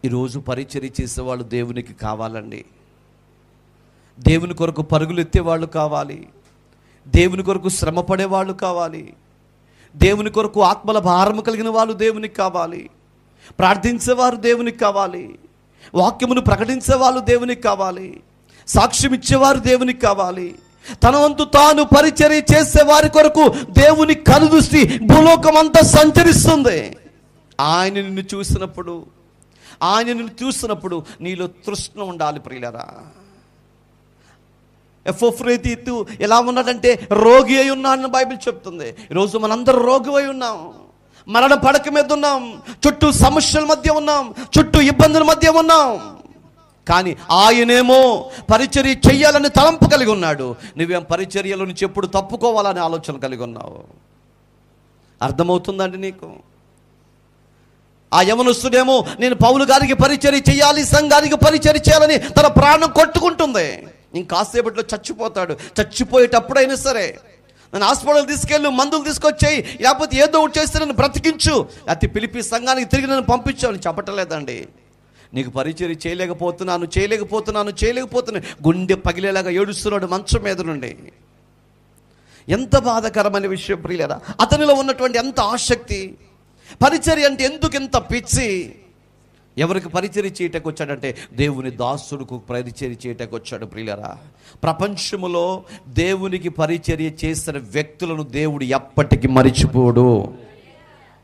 ఈరోజు పరిచర్య చేసేవాళ్ళు దేవునికి కావాలండి. దేవుని కొరకు పరుగులు ఎత్తేవాళ్ళు కావాలి. దేవుని కొరకు శ్రమ పడేవాళ్ళు కావాలి. దేవుని కొరకు ఆత్మల భారము కలిగిన వాళ్ళు దేవునికి కావాలి. ప్రార్థించేవారు దేవునికి కావాలి. వాక్యమును ప్రకటించేవాళ్ళు దేవునికి కావాలి. సాక్ష్యం ఇచ్చేవారు దేవునికి కావాలి. తన వంతు తాను పరిచర్య చేసే వారి కొరకు దేవుని కనుదృష్టి భూలోకం అంతా సంచరిస్తుంది. ఆయన నిన్ను చూసినప్పుడు నీలో తృష్ణ ఉండాలి ప్రియులారా. ఎఫ్రోదితు ఎలా ఉన్నాడంటే రోగి అయి ఉన్నాడని బైబిల్ చెప్తుంది. ఈరోజు మనందరూ రోగి అయి ఉన్నాం, మరణ పడక మీద ఉన్నాం, చుట్టూ సమస్యల మధ్య ఉన్నాం, చుట్టూ ఇబ్బందుల మధ్య ఉన్నాం. కానీ ఆయనేమో పరిచర్య చెయ్యాలని తలంపు కలిగి ఉన్నాడు. నువ్వేం పరిచర్యల నుంచి ఎప్పుడు తప్పుకోవాలని ఆలోచన కలిగి ఉన్నావు. అర్థమవుతుందండి నీకు? ఆ యవనస్తుడేమో నేను పౌలు గారికి పరిచర్య చేయాలి, సంఘానికి పరిచర్య చేయాలని తన ప్రాణం కొట్టుకుంటుంది. ఇంకాసేపట్లో చచ్చిపోతాడు. చచ్చిపోయేటప్పుడైనా సరే నన్ను హాస్పిటల్ తీసుకెళ్ళు, మందులు తీసుకొచ్చేయి, లేకపోతే ఏదో ఒకటి చేస్తే నన్ను బ్రతికించు, అతి పిలిపి సంఘానికి తిరిగి నన్ను పంపించావు చెప్పటలేదండి. నీకు పరిచర్య చేయలేకపోతున్నాను గుండె పగిలేలాగా ఏడుస్తున్నాడు మంచం మీద నుండి. ఎంత బాధాకరమైన విషయం ప్రియులారా. అతనిలో ఉన్నటువంటి ఎంత ఆసక్తి, పరిచర్య అంటే ఎందుకు ఇంత పిచ్చి. ఎవరికి పరిచర్య చేయటకు వచ్చాడంటే దేవుని దాసుడుకు పరిచర్య చేయటకు వచ్చాడు ప్రియులారా. ప్రపంచములో దేవునికి పరిచర్య చేసిన వ్యక్తులను దేవుడు ఎప్పటికీ మరిచిపోడు.